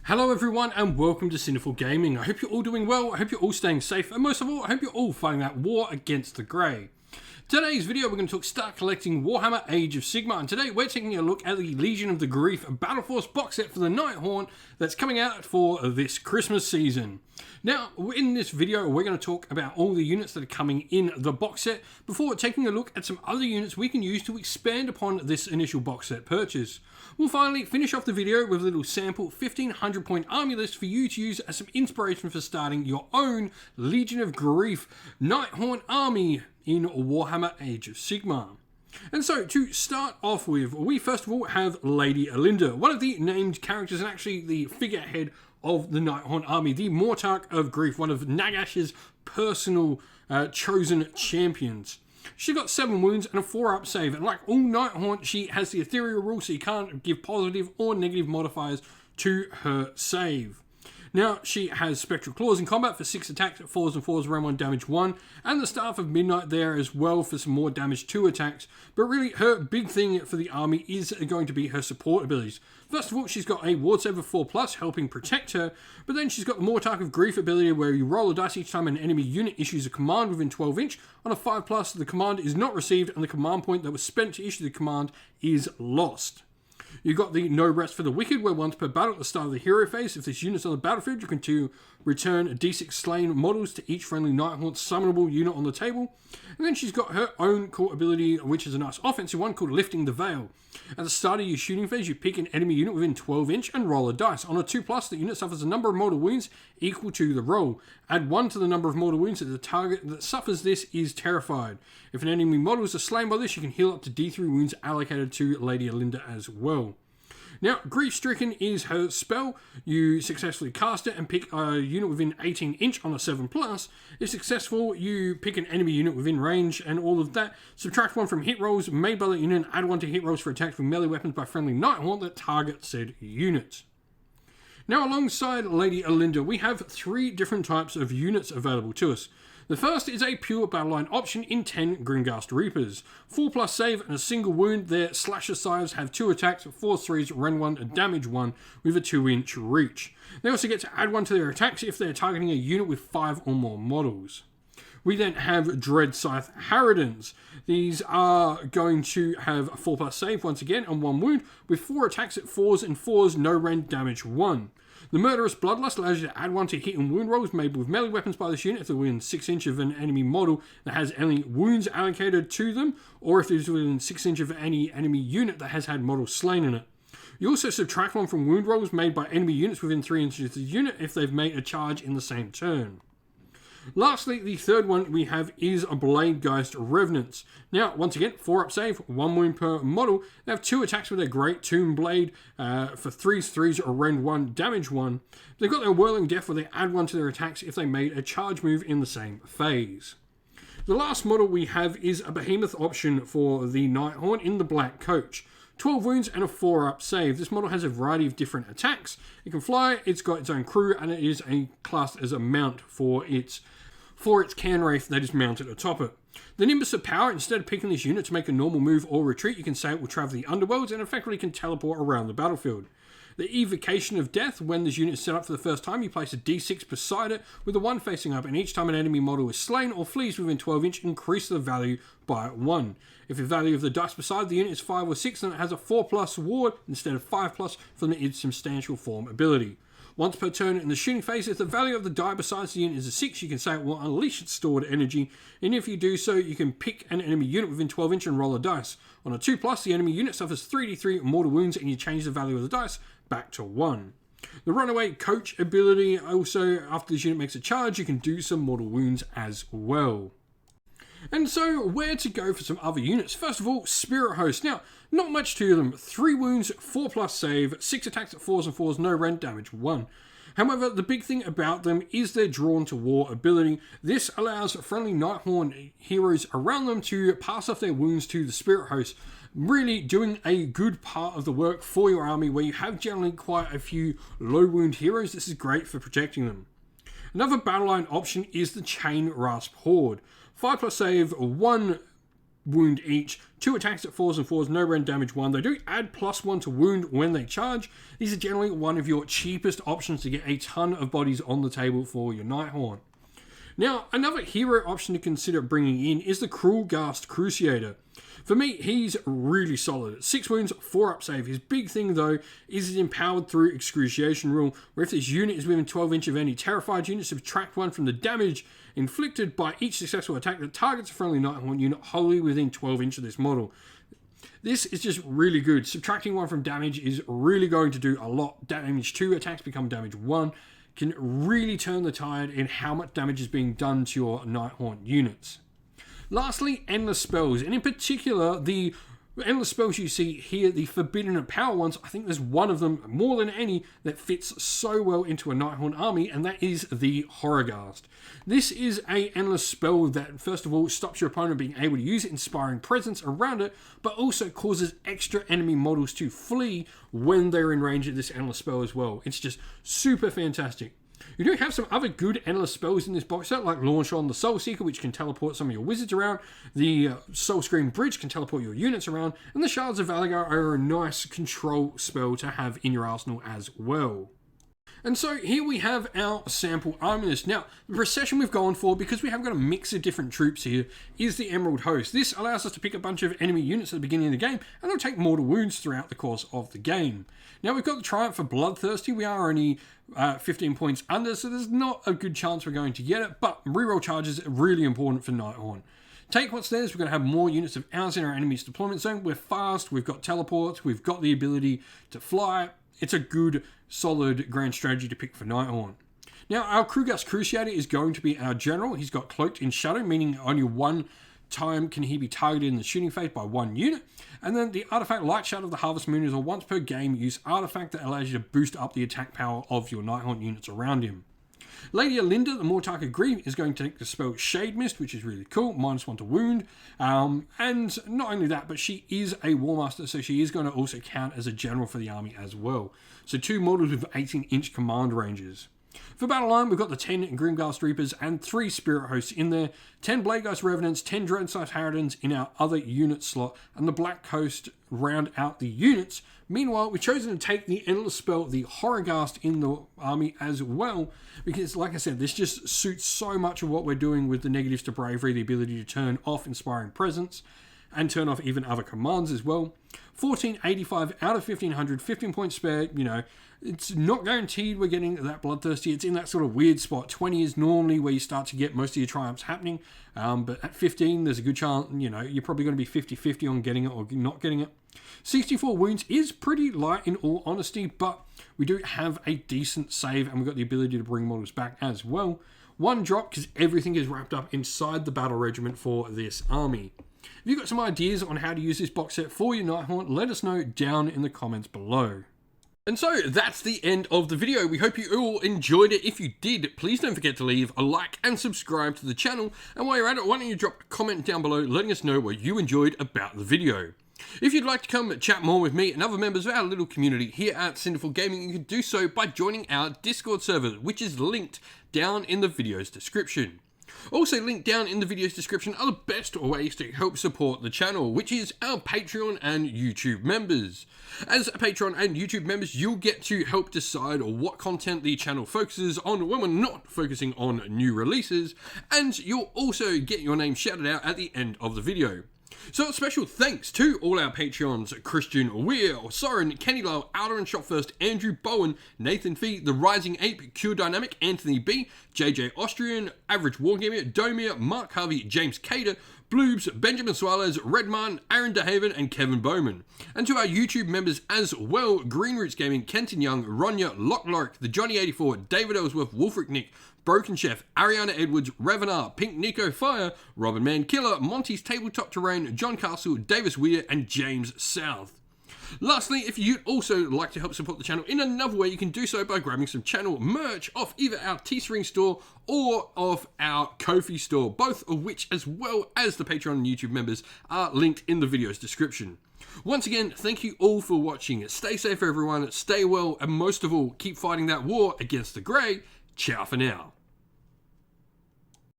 Hello everyone and welcome to Sinful Gaming. I hope you're all doing well, I hope you're all staying safe, and most of all, I hope you're all fighting that war against the grey. Today's video we're going to start collecting Warhammer Age of Sigmar, and today we're taking a look at the Legion of the Grief Battleforce box set for the Nighthaunt that's coming out for this Christmas season. Now, in this video we're going to talk about all the units that are coming in the box set before taking a look at some other units we can use to expand upon this initial box set purchase. We'll finally finish off the video with a little sample 1500 point army list for you to use as some inspiration for starting your own Legion of Grief Nighthaunt army in Warhammer Age of Sigmar. And so, to start off with, we first of all have Lady Alinda, one of the named characters and actually the figurehead of the Nighthaunt army, the Mortarch of Grief, one of Nagash's personal chosen champions. She got 7 wounds and a 4-up save, and like all Nighthaunt, she has the ethereal rule, so you can't give positive or negative modifiers to her save. Now, she has Spectral Claws in combat for 6 attacks at 4s and 4s, round 1, damage 1, and the Staff of Midnight there as well for some more damage 2 attacks. But really, her big thing for the army is going to be her support abilities. First of all, she's got a Ward Save of 4+, helping protect her, but then she's got the Mortarch of Grief ability where you roll a dice each time an enemy unit issues a command within 12 inch. On a 5+, the command is not received, and the command point that was spent to issue the command is lost. You've got the No Rest for the Wicked, where once per battle at the start of the hero phase, if this unit's on the battlefield, you can return a D6 slain models to each friendly Nighthaunt summonable unit on the table. And then she's got her own core ability, which is a nice offensive one called Lifting the Veil. At the start of your shooting phase, you pick an enemy unit within 12 inch and roll a dice. On a 2+, the unit suffers a number of mortal wounds equal to the roll. Add 1 to the number of mortal wounds that the target that suffers this is terrified. If an enemy model is slain by this, you can heal up to D3 wounds allocated to Lady Alinda as well. Now, Grief Stricken is her spell. You successfully cast it and pick a unit within 18 inch on a 7+. If successful, you pick an enemy unit within range and all of that. Subtract 1 from hit rolls made by the unit and add 1 to hit rolls for attacks with melee weapons by friendly Nighthaunt that target said unit. Now, alongside Lady Alinda, we have 3 different types of units available to us. The first is a pure battle line option in 10 Gringast Reapers. 4+ save and a single wound. Their slasher scythes have 2 attacks, 4s, 3s, rend 1 and damage 1 with a 2-inch reach. They also get to add 1 to their attacks if they're targeting a unit with 5 or more models. We then have Dread Scythe Harridans. These are going to have a 4+ save once again and 1 wound with 4 attacks at 4s and 4s, no rend, damage 1. The Murderous Bloodlust allows you to add 1 to hit and wound rolls made with melee weapons by this unit if they're within 6 inch of an enemy model that has any wounds allocated to them, or if it is within 6 inch of any enemy unit that has had models slain in it. You also subtract 1 from wound rolls made by enemy units within 3 inches of the unit if they've made a charge in the same turn. Lastly, the third one we have is a Bladegeist Revenants. Now, once again, 4-up save, 1 wound per model. They have 2 attacks with their Great Tomb Blade for 3s, or rend 1, damage 1. They've got their Whirling Death where they add 1 to their attacks if they made a charge move in the same phase. The last model we have is a Behemoth option for the Nighthaunt in the Black Coach. 12 wounds and a 4-up save. This model has a variety of different attacks. It can fly, it's got its own crew, and it is classed as a mount for its can wraith that is mounted atop it. The Nimbus of Power, instead of picking this unit to make a normal move or retreat, you can say it will travel the underworlds and effectively can teleport around the battlefield. The Evocation of Death, when this unit is set up for the first time, you place a D6 beside it with a 1 facing up, and each time an enemy model is slain or flees within 12 inch, increase the value by 1. If the value of the dice beside the unit is 5 or 6, then it has a 4+ ward instead of 5+ from its substantial form ability. Once per turn in the shooting phase, if the value of the die besides the unit is a 6, you can say it will unleash its stored energy, and if you do so, you can pick an enemy unit within 12 inch and roll a dice. On a 2+, the enemy unit suffers 3d3 mortal wounds, and you change the value of the dice back to 1. The Runaway Coach ability, also after this unit makes a charge, you can do some mortal wounds as well. And so, where to go for some other units? First of all, Spirit Host. Now, not much to them. 3 wounds, 4+ save, 6 attacks at 4s and 4s, no rend, damage 1. However, the big thing about them is their Drawn to War ability. This allows friendly Nighthaunt heroes around them to pass off their wounds to the Spirit Host, really doing a good part of the work for your army where you have generally quite a few low wound heroes. This is great for protecting them. Another battle line option is the Chain Rasp Horde. 5+ save, 1 wound each, 2 attacks at 4s and 4s, no rend damage 1. They do add +1 to wound when they charge. These are generally one of your cheapest options to get a ton of bodies on the table for your Nighthaunt. Now, another hero option to consider bringing in is the Cruel Ghast Cruciator. For me, he's really solid. 6 wounds, 4 up save. His big thing, though, is his empowered through excruciation rule, where if this unit is within 12 inches of any terrified unit, subtract 1 from the damage inflicted by each successful attack that targets a friendly Nighthaunt unit wholly within 12 inches of this model. This is just really good. Subtracting 1 from damage is really going to do a lot. Damage 2 attacks become damage 1. Can really turn the tide in how much damage is being done to your Nighthaunt units. Lastly, endless spells, and in particular, the endless spells you see here, the forbidden and power ones. I think there's one of them more than any that fits so well into a Nighthaunt army, and that is the Horrorghast. This is a endless spell that, first of all, stops your opponent being able to use inspiring presence around it, but also causes extra enemy models to flee when they're in range of this endless spell as well. It's just super fantastic. You do have some other good endless spells in this box set, like Launch on the Soul Seeker, which can teleport some of your wizards around. The Soul Scream Bridge can teleport your units around. And the Shards of Valagar are a nice control spell to have in your arsenal as well. And so here we have our sample army list. Now, the procession we've gone for, because we have got a mix of different troops here, is the Emerald Host. This allows us to pick a bunch of enemy units at the beginning of the game, and they'll take mortal wounds throughout the course of the game. Now, we've got the Triumph for Bloodthirsty. We are only 15 points under, so there's not a good chance we're going to get it, but reroll charges are really important for Nighthaunt. Take what's theirs. We're going to have more units of ours in our enemy's deployment zone. We're fast, we've got teleports, we've got the ability to fly. It's a good, solid grand strategy to pick for Nighthaunt. Now, our Cruel Ghast Cruciator is going to be our general. He's got Cloaked in Shadow, meaning only one time can he be targeted in the shooting phase by one unit. And then the artifact Light Shadow of the Harvest Moon is a once per game use artifact that allows you to boost up the attack power of your Nighthaunt units around him. Lady Alinda, the Mortarch of Grief, is going to take the spell Shade Mist, which is really cool, -1 to wound. And not only that, but she is a War Master, so she is going to also count as a general for the army as well. So 2 models with 18-inch command ranges. For Battle Line, we've got the 10 Grimghast Reapers and 3 Spirit Hosts in there, 10 Bladegeist Revenants, 10 Dreadsight Harridans in our other unit slot, and the Black Coast round out the units. Meanwhile, we've chosen to take the endless spell, the Horrorghast, in the army as well, because, like I said, this just suits so much of what we're doing with the negatives to bravery, the ability to turn off Inspiring Presence, and turn off even other commands as well. 1485 out of 1500, 15 points spare, you know, it's not guaranteed we're getting that Bloodthirsty. It's in that sort of weird spot. 20 is normally where you start to get most of your triumphs happening, but at 15, there's a good chance, you know, you're probably going to be 50-50 on getting it or not getting it. 64 wounds is pretty light in all honesty, but we do have a decent save, and we've got the ability to bring models back as well. 1 drop, because everything is wrapped up inside the battle regiment for this army. If you've got some ideas on how to use this box set for your Nighthaunt, let us know down in the comments below. And so that's the end of the video. We hope you all enjoyed it. If you did, please don't forget to leave a like and subscribe to the channel. And while you're at it, why don't you drop a comment down below letting us know what you enjoyed about the video. If you'd like to come chat more with me and other members of our little community here at Sinful Gaming, you can do so by joining our Discord server, which is linked down in the video's description. Also linked down in the video's description are the best ways to help support the channel, which is our Patreon and YouTube members. As Patreon and YouTube members, you'll get to help decide what content the channel focuses on when we're not focusing on new releases, and you'll also get your name shouted out at the end of the video. So a special thanks to all our Patreons: Christian Weir, Soren, Kenny Lyle, Outer and Shop First, Andrew Bowen, Nathan Fee, The Rising Ape, Q Dynamic, Anthony B, JJ Austrian, Average Wargamer, Domir, Mark Harvey, James Cater, Bloobs, Benjamin Suarez, Redman, Aaron DeHaven, and Kevin Bowman. And to our YouTube members as well: Green Roots Gaming, Kenton Young, Ronya, Lock, The Johnny84, David Ellsworth, Wolfric Nick, Broken Chef, Ariana Edwards, Revenar, Pink Nico Fire, Robin Man Killer, Monty's Tabletop Terrain, John Castle, Davis Weir, and James South. Lastly, if you'd also like to help support the channel in another way, you can do so by grabbing some channel merch off either our Teespring store or off our Ko-fi store, both of which, as well as the Patreon and YouTube members, are linked in the video's description. Once again, thank you all for watching. Stay safe, everyone. Stay well, and most of all, keep fighting that war against the Grey. Ciao for now.